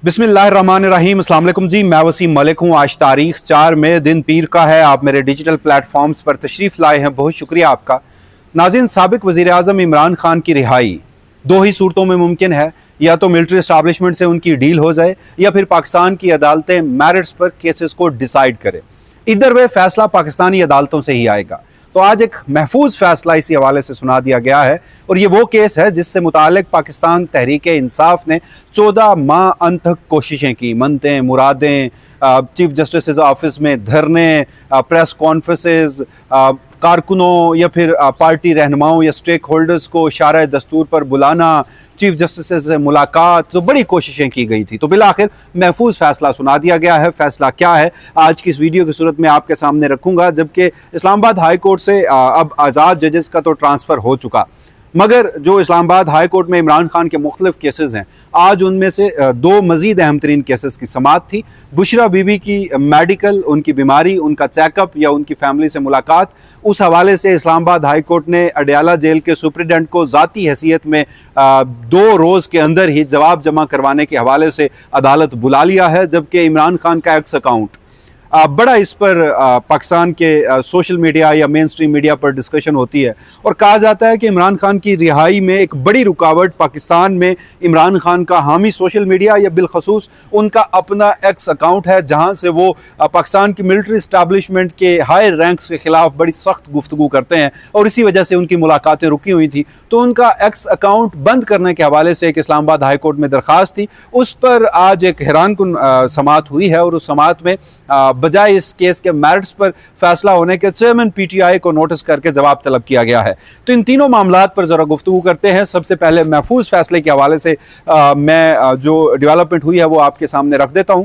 बिस्मिल्लाहिर्रहमानिर्रहीम। अस्सलाम वालेकुम जी, मैं वसीम मलिक हूँ। आज तारीख 4 मई दिन पीर का है। आप मेरे डिजिटल प्लेटफॉर्म्स पर तशरीफ़ लाए हैं, बहुत शुक्रिया आपका। नाज़रीन, साबिक वज़ीर आज़म इमरान खान की रिहाई दो ही सूरतों में मुमकिन है, या तो मिलिट्री इस्टाब्लिशमेंट से उनकी डील हो जाए या फिर पाकिस्तान की अदालतें मेरिट्स पर केसेस को डिसाइड करें। इधर वे फैसला पाकिस्तानी अदालतों से ही आएगा। तो आज एक महफूज फैसला इसी हवाले से सुना दिया गया है, और ये वो केस है जिससे मुतालिक पाकिस्तान तहरीक इंसाफ ने 14 माह अनथक कोशिशें की। मनतें, मुरादें, चीफ जस्टिस ऑफिस में धरने, प्रेस कॉन्फ्रेंसेस, कारकुनों या फिर पार्टी रहनुमाओं या स्टेक होल्डर्स को शारा दस्तूर पर बुलाना, चीफ जस्टिस से मुलाकात, तो बड़ी कोशिशें की गई थी। तो बिलाखिर महफूज फैसला सुना दिया गया है। फैसला क्या है आज की इस वीडियो की सूरत में आपके सामने रखूंगा। जबकि इस्लामाबाद हाई कोर्ट से अब आज़ाद जजेस का तो ट्रांसफ़र हो चुका, मगर जो इस्लामाबाद हाई कोर्ट में इमरान खान के मुख्तलिफ केसेस हैं, आज उनमें से दो मजीद अहम तरीन केसेस की समाअत थी। बुशरा बीबी की मेडिकल, उनकी बीमारी, उनका चेकअप या उनकी फैमिली से मुलाकात, उस हवाले से इस्लामाबाद हाई कोर्ट ने अडयाला जेल के सुप्रिटेंडेंट को ज़ाती हैसियत में 2 रोज़ के अंदर ही जवाब जमा करवाने के हवाले से अदालत बुला लिया है। जबकि इमरान खान का एक्स अकाउंट बड़ा इस पर पाकिस्तान के सोशल मीडिया या मेन स्ट्रीम मीडिया पर डिस्कशन होती है, और कहा जाता है कि इमरान खान की रिहाई में एक बड़ी रुकावट पाकिस्तान में इमरान खान का हामी सोशल मीडिया या बिलखसूस उनका अपना एक्स अकाउंट है, जहां से वो पाकिस्तान की मिलिट्री इस्टाब्लिशमेंट के हाई रैंक्स के खिलाफ बड़ी सख्त गुफ्तगू करते हैं, और इसी वजह से उनकी मुलाकातें रुकी हुई थी। तो उनका एक्स अकाउंट बंद करने के हवाले से एक इस्लामाबाद हाई कोर्ट में दरख्वास्त थी। उस पर आज एक हैरानकुन समाअत हुई है, और उस समाअत में बजाय इस केस के मेरिट्स पर फैसला होने के चेयरमैन पीटीआई को नोटिस करके जवाब तलब किया गया है। तो इन तीनों मामलात पर जरा गुफ्तगू करते हैं। सबसे पहले महफूज फैसले के हवाले से मैं जो डेवलपमेंट हुई है वो आपके सामने रख देता हूं।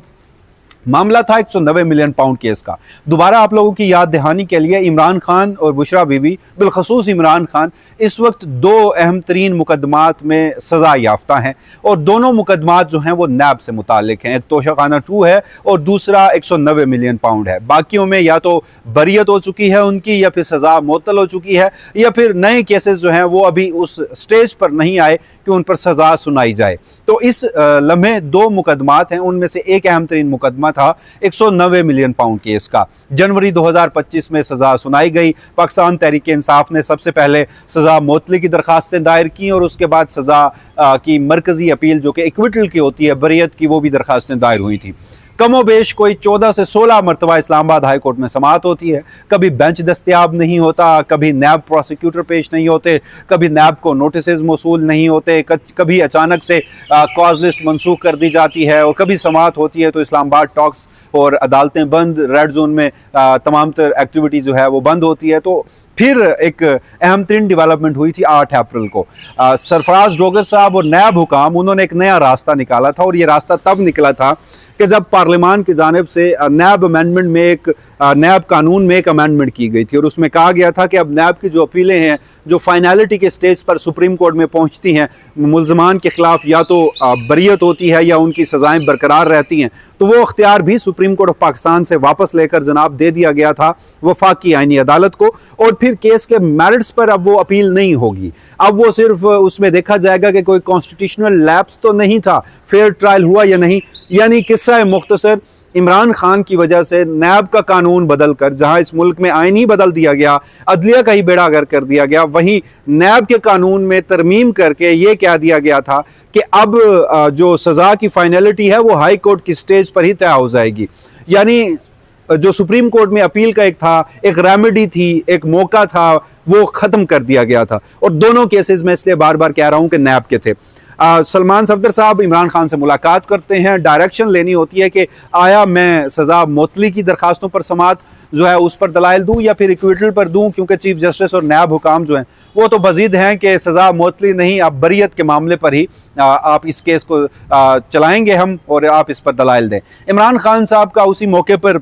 मामला था 190 मिलियन पाउंड केस का। दोबारा आप लोगों की याद दहानी के लिए, इमरान खान और बुशरा बीबी, बिलखसूस इमरान खान, इस वक्त 2 अहम तरीन मुकदमात में सज़ा याफ्ता हैं, और दोनों मुकदमात जो हैं वो नैब से मुतालिक हैं। एक तोशाखाना 2 है और दूसरा 190 मिलियन पाउंड है। बाकियों में या तो बरियत हो चुकी है उनकी, या फिर सज़ा मुअत्तल हो चुकी है, या फिर नए केसेस जो हैं वो अभी उस स्टेज पर नहीं आए कि उन पर सज़ा सुनाई जाए। तो इस लम्हे 2 मुकदमात हैं, उनमें से एक अहम तरीन मुकदमा था 190 मिलियन पाउंड केस का। जनवरी 2025 में सज़ा सुनाई गई। पाकिस्तान तहरीक इंसाफ ने सबसे पहले सज़ा मुअत्तली की दरखास्तें दायर की, और उसके बाद सज़ा की मरकज़ी अपील जो कि इक्विटल की होती है, बरियत की, वो भी दरखास्तें दायर हुई थी। कमोबेश कोई 14 से 16 मरतबा इस्लामाबाद हाई कोर्ट में समाअत होती है। कभी बेंच दस्तयाब नहीं होता, कभी नैब प्रोसिक्यूटर पेश नहीं होते, कभी नैब को नोटिस मौसूल नहीं होते, कभी अचानक से कॉज लिस्ट मनसूख कर दी जाती है, और कभी समाअत होती है तो इस्लामाबाद टॉक्स और अदालतें बंद, रेड जोन में तमाम तर एक्टिविटी जो है वो बंद होती है। तो फिर एक अहम तरीन डेवलपमेंट हुई थी 8 अप्रैल को। सरफराज डोगर साहब और नैब हुकाम, उन्होंने एक नया रास्ता निकाला था, और ये रास्ता तब निकला था कि जब पार्लियामान की जानिब से नैब अमेंडमेंट में एक नैब कानून में एक अमेंडमेंट की गई थी, और उसमें कहा गया था कि अब नैब की जो अपीलें हैं जो फाइनलिटी के स्टेज पर सुप्रीम कोर्ट में पहुंचती हैं, मुल्ज़मान के खिलाफ या तो बरियत होती है या उनकी सज़ाएं बरकरार रहती हैं, तो वो अख्तियार भी सुप्रीम कोर्ट ऑफ पाकिस्तान से वापस लेकर जनाब दे दिया गया था वफाकी आईनी अदालत को। और फिर केस के मेरिट्स पर अब वो अपील नहीं होगी, अब वो सिर्फ उसमें देखा जाएगा कि कोई कॉन्स्टिट्यूशनल लैप्स तो नहीं था, फेयर ट्रायल हुआ या नहीं। यानी किस्सा मुख्तसर, इमरान खान की वजह से नैब का कानून बदल कर, जहां इस मुल्क में आईन ही बदल दिया गया, अदलिया का ही बेड़ा गर्क कर दिया गया, वहीं नैब के कानून में तरमीम करके ये कह दिया गया था कि अब जो सज़ा की फाइनलिटी है वो हाई कोर्ट की स्टेज पर ही तय हो जाएगी। यानी जो सुप्रीम कोर्ट में अपील का एक था, एक रेमेडी थी, एक मौका था, वो ख़त्म कर दिया गया था। और दोनों केसेस में इसलिए बार बार कह रहा हूँ कि नैब के थे। सलमान सफदर साहब इमरान खान से मुलाकात करते हैं, डायरेक्शन लेनी होती है कि आया मैं सज़ा मुअत्तली की दरखास्तों पर समाअत जो है उस पर दलाइल दूं या फिर इक्विटल पर दूं, क्योंकि चीफ जस्टिस और नैब हुकाम जो हैं वो तो मजीद हैं कि सज़ा मुअत्तली नहीं, आप बरियत के मामले पर ही आप इस केस को चलाएंगे हम, और आप इस पर दलाइल दें। इमरान खान साहब का उसी मौके पर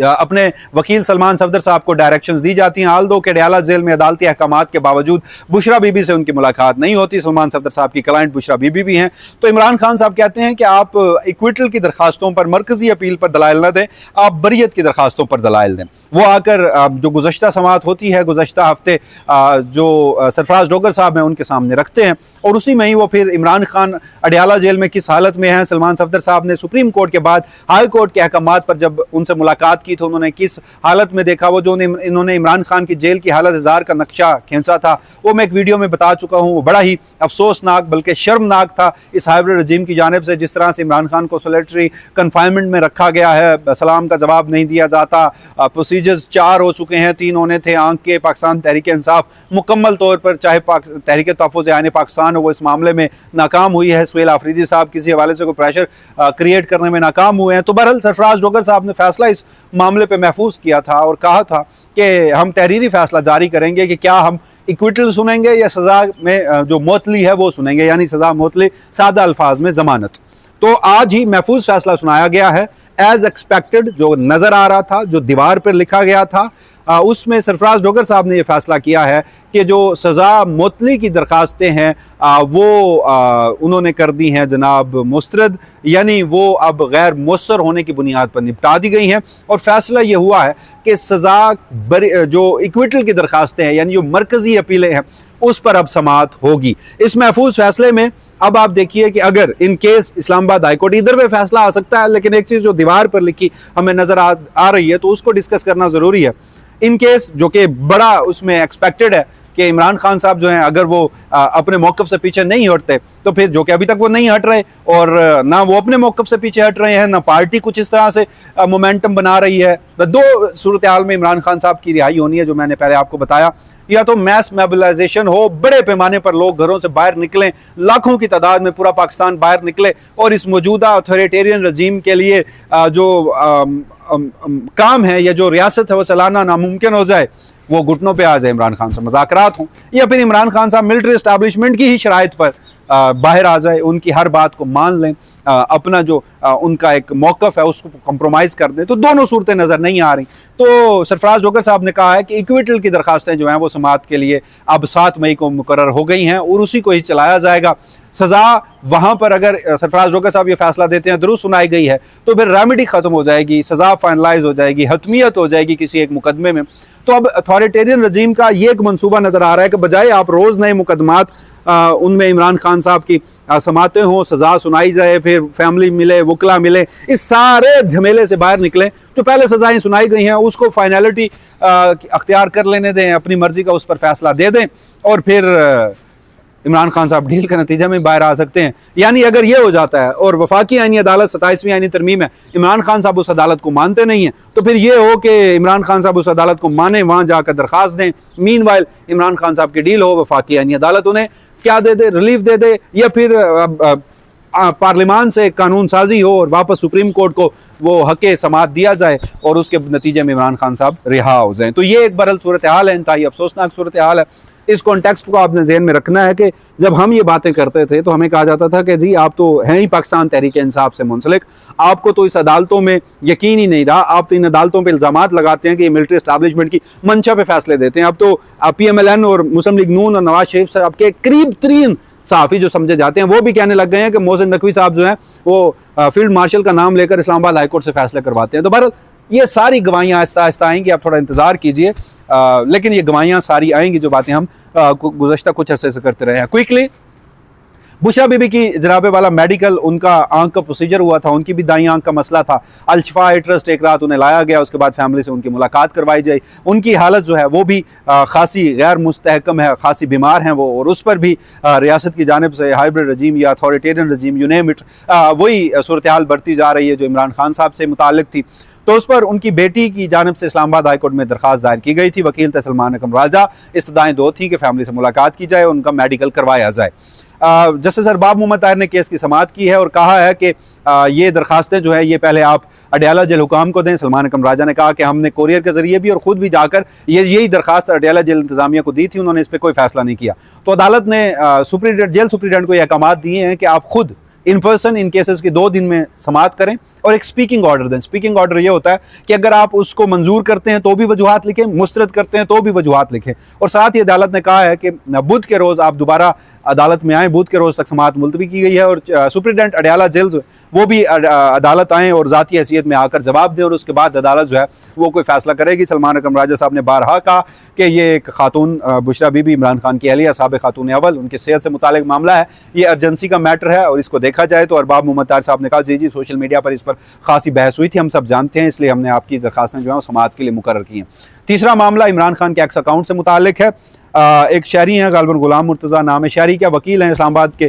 अपने वकील सलमान सफदर साहब को डायरेक्शंस दी जाती हैं। हाल दो के अडयाला जेल में अदालती अहकामात के बावजूद बुशरा बीबी से उनकी मुलाकात नहीं होती। सलमान सफदर साहब की क्लाइंट बुशरा बीबी भी हैं। तो इमरान खान साहब कहते हैं कि आप इक्विटल की दरखास्तों पर, मरकजी अपील पर दलाइल न दें, आप बरियत की दरखास्तों पर दलाइल दें। वो आकर जो गुज़श्ता समाअत होती है, गुज़श्ता हफ्ते जो सरफराज डोगर साहब हैं उनके सामने रखते हैं, और उसी में ही वो फिर इमरान खान अडयाला जेल में किस हालत में हैं, सलमान सफदर साहब ने सुप्रीम कोर्ट के बाद हाई कोर्ट के अहकामात पर जब उनसे मुलाकात की तो उन्होंने किस हालत में देखा, वो जो इन्होंने इमरान खान की जेल की हालत जार का नक्शा खींचा था, वो मैं एक वीडियो में बता चुका हूँ। वो बड़ा ही अफसोसनाक बल्कि शर्मनाक था इस हाइब्रिड रजीम की जानिब से, जिस तरह से इमरान खान को सोलिटरी कन्फाइनमेंट में रखा गया है, सलाम का जवाब नहीं दिया जाता, प्रोसीजर्स 4 हो चुके हैं, 3 होने थे। आंख के पाकिस्तान तहरीक इंसाफ मुकम्मल तौर पर, चाहे तहरीक तहफ़्फ़ुज़ आईन पाकिस्तान हो, वो इस मामले में नाकाम हुई है। सुहेल आफरीदी साहब किसी हवाले से कोई प्रेशर क्रिएट करने में नाकाम हुए हैं। तो बहरहाल सरफराज डोगर साहब ने फैसला इस मामले पर महफूज किया था और कहा था कि हम तहरीरी फैसला जारी करेंगे कि क्या हम इक्विटल सुनेंगे या सज़ा में जो मोतली है वो सुनेंगे, यानी सज़ा मोतली, सादा अल्फाज में ज़मानत। तो आज ही महफूज फैसला सुनाया गया है एज एक्सपेक्टेड। जो नज़र आ रहा था, जो दीवार पर लिखा गया था, उसमें सरफराज डोगर साहब ने यह फैसला किया है कि जो सज़ा मोतली की दरखास्तें हैं वो उन्होंने कर दी हैं जनाब मुस्तरद, यानी वो अब गैर मुस्सर होने की बुनियाद पर निपटा दी गई हैं। और फैसला ये हुआ है कि सज़ा जो इक्विटल की दरखास्तें हैं, यानी जो मरकज़ी अपीलें हैं, उस पर अब समाअत होगी। इस महफूज फैसले में अब आप देखिए कि अगर इन केस इस्लामाबाद हाईकोर्ट, इधर पे फैसला आ सकता है, लेकिन एक चीज़ जो दीवार पर लिखी हमें नज़र आ रही है तो उसको डिस्कस करना ज़रूरी है। इन केस जो कि बड़ा उसमें एक्सपेक्टेड है कि इमरान खान साहब जो हैं अगर वो अपने मौक़िफ़ से पीछे नहीं हटते, तो फिर जो कि अभी तक वो नहीं हट रहे, और ना वो अपने मौक़िफ़ से पीछे हट रहे हैं, ना पार्टी कुछ इस तरह से मोमेंटम बना रही है। दो सूरत हाल में इमरान खान साहब की रिहाई होनी है, जो मैंने पहले आपको बताया। या तो मैस मोबिलाइजेशन हो, बड़े पैमाने पर लोग घरों से बाहर निकलें, लाखों की तादाद में पूरा पाकिस्तान बाहर निकले और इस मौजूदा अथॉरिटेरियन रजीम के लिए जो काम है या जो रियासत है वो चलाना नामुमकिन हो जाए, वो घुटनों पे आ जाए, इमरान खान से मुज़ाकरात हों, या फिर इमरान खान साहब मिलिट्री इस्टेब्लिशमेंट की ही शराइत पर बाहर आ जाए, उनकी हर बात को मान लें, अपना जो उनका एक मौक़िफ़ है उसको कंप्रोमाइज़ कर दें। तो दोनों सूरतें नज़र नहीं आ रही। तो सरफराज डोगर साहब ने कहा है कि इक्विटल की दरखास्तें जो हैं वो समाअत के लिए अब 7 मई को मुकर्रर हो गई हैं और उसी को ही चलाया जाएगा। सज़ा वहाँ पर अगर सरफराज डोगर साहब ये फैसला देते हैं, दुरुस्त सुनाई गई है, तो फिर रेमेडी ख़त्म हो जाएगी, सज़ा फाइनलाइज हो जाएगी, हतमियत हो जाएगी किसी एक मुकदमे में। तो अब अथॉरिटेरियन रजीम का ये एक मनसूबा नज़र आ रहा है कि बजाय आप रोज़ नए मुकदमात उनमें इमरान खान साहब की समातें हों, सज़ा सुनाई जाए, फिर फैमिली मिले, वकला मिले, इस सारे झमेले से बाहर निकलें। जो पहले सज़ाएँ सुनाई गई हैं उसको फाइनलिटी अख्तियार कर लेने दें, अपनी मर्ज़ी का उस पर फैसला दे दें, और फिर इमरान खान साहब डील के नतीजे में बाहर आ सकते हैं। यानी अगर ये हो जाता है और वफाकी आईनी अदालत 27वीं आईनी तरमीम है, इमरान खान साहब उस अदालत को मानते नहीं हैं, तो फिर ये हो कि इमरान खान साहब उस अदालत को माने, वहाँ जाकर दरख्वास्त दें, मीनवाइल इमरान खान साहब की डील हो, वफाकी आईनी अदालत उन्हें क्या दे दे, रिलीफ दे दे, या फिर पार्लिमान से कानून साजी हो और वापस सुप्रीम कोर्ट को वो हक़ समाअत दिया जाए और उसके नतीजे में इमरान खान साहब रिहा हो जाएँ। तो ये एक बरल सूरत हाल है, इंतहाई अफसोसनाक सूरत हाल है। इस कॉन्टेक्स्ट को आपने ज़हन में रखना है कि जब हम ये बातें करते थे तो हमें कहा जाता था कि जी आप तो हैं ही पाकिस्तान तहरीक इंसाफ से मुंसलिक, आपको तो इस अदालतों में यकीन ही नहीं रहा, आप तो इन अदालतों पे इल्ज़ामात लगाते हैं कि ये मिलिट्री इस्टेब्लिशमेंट की मंशा पे फैसले देते हैं। अब तो PMLN और मुस्लिम लीग नून और नवाज शरीफ साहब के करीब तरीन सहाफ़ी जो समझे जाते हैं वो भी कहने लग गए हैं कि मोहसिन नकवी साहब जो हैं वो फील्ड मार्शल का नाम लेकर इस्लामाबाद हाईकोर्ट से फैसले करवाते हैं। तो बहरहाल ये सारी गवाहियाँ आहिस्ता आहिस्ता आएंगी, आप थोड़ा इंतज़ार कीजिए, लेकिन ये गवाहियाँ सारी आएंगी जो बातें हम गुज़श्ता कुछ अरसे से करते रहे हैं। क्विकली, बुशरा बीबी की जनाबे वाला मेडिकल, उनका आंख का प्रोसीजर हुआ था, उनकी भी दाई आंख का मसला था। अल-शिफा आई ट्रस्ट एक रात उन्हें लाया गया, उसके बाद फैमिली से उनकी मुलाकात करवाई गई। उनकी हालत जो है वो भी खासी गैर मुस्तहकम है, खासी बीमार हैं वो, और उस पर भी रियासत की जानिब से हाइब्रिड रजीम या अथॉरिटेरियन रजीम, यू नेम इट, वही सूरत हाल बढ़ती जा रही है जो इमरान खान साहब से मुताल्लिक थी। तो उस पर उनकी बेटी की जानिब से इस्लामाबाद हाईकोर्ट में दरख्वास्त दायर की गई थी। वकील तहसीलमान अकम राजा, इस्तदाएँ 2 थी कि फैमिली से मुलाकात की जाए, उनका मेडिकल करवाया जाए। जस्टिस अरबाब मोहम्मद ताहिर ने केस की समाअत की है और कहा है कि ये दरखास्तें जो है ये पहले आप अडयाला जेल हुकाम को दें। सलमान अकम राजा ने कहा कि हमने कोरियर के जरिए भी और ख़ुद भी जाकर यही दरखास्त अडयाला जेल इंतजामिया को दी थी, उन्होंने इस पर कोई फैसला नहीं किया। तो अदालत ने जेल सुप्रीडेंट को ये अहकामात दिए हैं कि आप खुद इन पर्सन इन केसेस की 2 दिन में समाअत करें और एक स्पीकिंग ऑर्डर दें। स्पीकिंग ऑर्डर ये होता है कि अगर आप उसको मंजूर करते हैं तो भी वजूहात लिखें, मुस्तरद करते हैं तो भी वजूहात लिखें। और साथ ही अदालत ने कहा है कि बुध के रोज़ आप दोबारा अदालत में आएँ, बुध के रोज़ तक समाअत मुलतवी की गई है और सुप्रिटेंडेंट अडयाला जेल वो भी अदालत आएँ और ज़ाती हैसियत में आकर जवाब दें और उसके बाद अदालत जो है वो कोई फैसला करेगी। सलमान अकरम राजा साहब ने बारहा कहा कि ये एक खातून बुशरा बीबी इमरान खान की अहलिया साबिक़ खातून अव्वल, उनकी सेहत से मुतालिक मामला है, ये अर्जेंसी का मैटर है और इसको देखा जाए। तो अरबाब मोहम्मद तार साहब ने कहा जी सोशल मीडिया पर इस पर खासी बहस हुई थी, हम सब जानते हैं, इसलिए हमने आपकी दरखास्तें जो है समाअत के लिए मुकर्रर की हैं। तीसरा मामला इमरान खान के एक्स अकाउंट से मुतालिक है। एक शहरी हैं गालिबन गुलाम मुर्तज़ा नाम है, शहरी क्या वकील हैं इस्लामाबाद के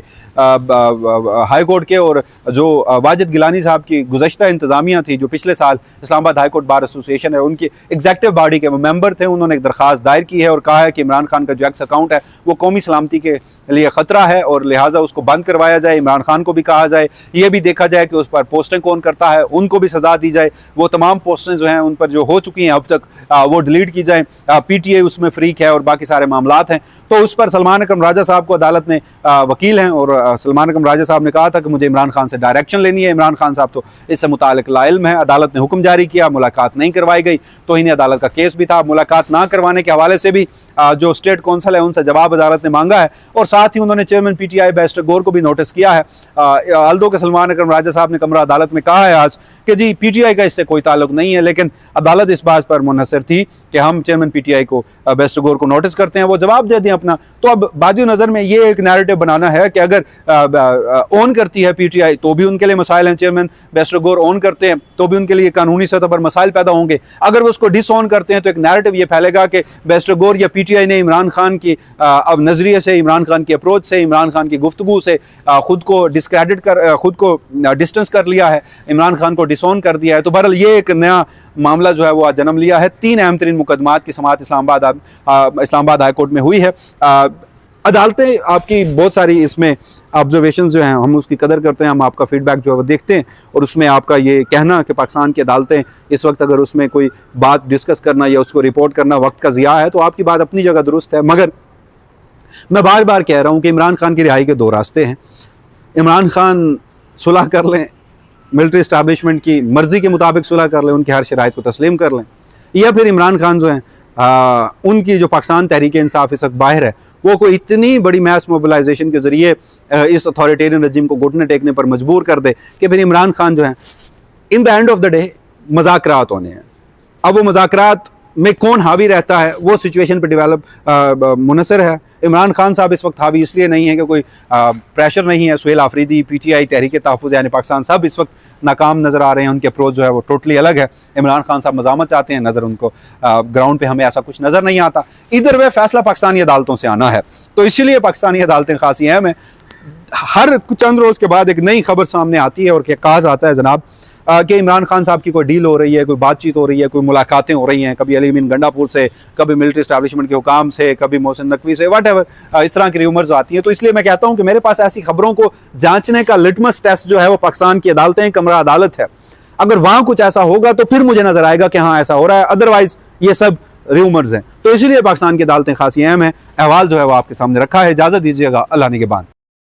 हाई कोर्ट के, और जो वाजिद गिलानी साहब की गुज़श्ता इंतज़ामिया थी जो पिछले साल Islamabad high court bar association है उनकी एग्जेक्टिव बॉडी के वो मेंबर थे, उन्होंने एक दरख्वास्त दायर की है और कहा है कि इमरान खान का जो एक्स अकाउंट है वो कौमी सलामती के लिए ख़तरा है और लिहाजा उसको बंद करवाया जाए। इमरान खान को भी कहा जाए, ये भी देखा जाए कि उस पर पोस्टें कौन करता है, उनको भी सज़ा दी जाए, वो तमाम पोस्टें जो हैं उन पर जो हो चुकी हैं अब तक वो डिलीट की जाए। PTI उसमें फ्रीक है और बाकी सारे मामलात हैं। तो उस पर सलमान अकरम राजा साहब को अदालत ने वकील हैं और सलमान अकरम राजा साहब ने कहा था कि मुझे इमरान खान से डायरेक्शन लेनी है। इमरान खान साहब तो इससे मुतालिक लाइल्म है, अदालत ने हुक्म जारी किया, मुलाकात नहीं करवाई गई, तो इन्हें अदालत का केस भी था। मुलाकात ना करवाने के हवाले से भी जो स्टेट कौंसल है उनसे जवाब अदालत ने मांगा है और साथ ही उन्होंने चेयरमैन PTI बैरिस्टर गौर को भी नोटिस किया है। अलदो के सलमान अकरम राजा साहब ने कमरा अदालत में कहा है आज कि जी PTI का इससे कोई ताल्लुक नहीं है, लेकिन अदालत इस बात पर मुनहसर थी कि हम चेयरमैन PTI को बैरिस्टर गौर को नोटिस करते हैं, वो जवाब दे दें अपना। तो अब बादी नज़र में ये एक नैरेटिव बनाना है कि अगर ओन करती है PTI तो भी उनके लिए मसाइल हैं, चेयरमैन बैरिस्टर गौर ओन करते हैं तो भी उनके लिए कानूनी सतह पर मसाइल पैदा होंगे। अगर वो उसको डिसओन करते हैं तो एक नैरेटिव ये फैलेगा कि बैरिस्टर गौर या PTI ने इमरान खान की अब नज़रिए से, इमरान खान की अप्रोच से, इमरान खान की गुफ्तगू से खुद को डिस्क्रेडिट कर, खुद को डिस्टेंस कर लिया है, इमरान खान को डिसओन कर दिया है। तो बहरहाल ये एक नया मामला जो है वो आज जन्म लिया है। 3 अहम तरीन मुकदमात की समाअत इस्लामाबाद हाई कोर्ट में हुई है। अदालतें आपकी बहुत सारी इसमें ऑब्जर्वेशंस जो हैं हम उसकी कदर करते हैं, हम आपका फीडबैक जो है वो देखते हैं और उसमें आपका ये कहना कि पाकिस्तान की अदालतें इस वक्त अगर उसमें कोई बात डिस्कस करना या उसको रिपोर्ट करना वक्त का ज़िया है तो आपकी बात अपनी जगह दुरुस्त है। मगर मैं बार बार कह रहा हूँ कि इमरान खान की रिहाई के 2 रास्ते हैं। इमरान खान सुलह कर लें, मिलिट्री इस्टेब्लिशमेंट की मर्ज़ी के मुताबिक सुलह कर लें, उनकी हर शराइत को तस्लीम कर लें, या फिर इमरान खान जो हैं उनकी जो पाकिस्तान तहरीक इंसाफ इस वक्त बाहर है वो कोई इतनी बड़ी मैस मोबिलाइजेशन के ज़रिए इस अथॉरिटेरियन रजीम को घुटने टेकने पर मजबूर कर दे कि फिर इमरान खान जो है in the end of the day मज़ाकरात होने हैं। अब वो मज़ाकरात में कौन हावी रहता है वो सिचुएशन पर डेवलप मुनसर है। इमरान खान साहब इस वक्त हावी इसलिए नहीं है कि कोई प्रेशर नहीं है। सुहेल आफरीदी, PTI, तहरीक तहफ़्फ़ुज़ यानी पाकिस्तान सब इस वक्त नाकाम नज़र आ रहे हैं, उनके अप्रोच जो है वो टोटली अलग है। इमरान खान साहब मज़ामत चाहते हैं, नज़र उनको ग्राउंड पे हमें ऐसा कुछ नज़र नहीं आता। इधर वे फैसला पाकिस्तानी अदालतों से आना है, तो इसीलिए पाकिस्तानी अदालतें खासी अहम हैं। हर चंद रोज़ के बाद एक नई खबर सामने आती है और कहा जाता है जनाब कि इमरान खान साहब की कोई डील हो रही है, कोई बातचीत हो रही है, कोई मुलाकातें हो रही हैं, कभी अली अमीन गंडापुर से, कभी मिलिट्री इस्टेब्लिशमेंट के हुकाम से, कभी मोहसिन नकवी से, वट एवर, इस तरह की र्यूमर्स आती हैं। तो इसलिए मैं कहता हूँ कि मेरे पास ऐसी खबरों को जांचने का लिटमस टेस्ट जो है वो पाकिस्तान की अदालतें, कमरा अदालत है। अगर वहाँ कुछ ऐसा होगा तो फिर मुझे नजर आएगा कि हाँ ऐसा हो रहा है, अदरवाइज ये सब र्यूमर्स हैं। तो इसीलिए पाकिस्तान की अदालतें खासी अहम हैं। अहवाल जो है वो आपके सामने रखा है। इजाज़त दीजिएगा, अल्लाह निगहबान।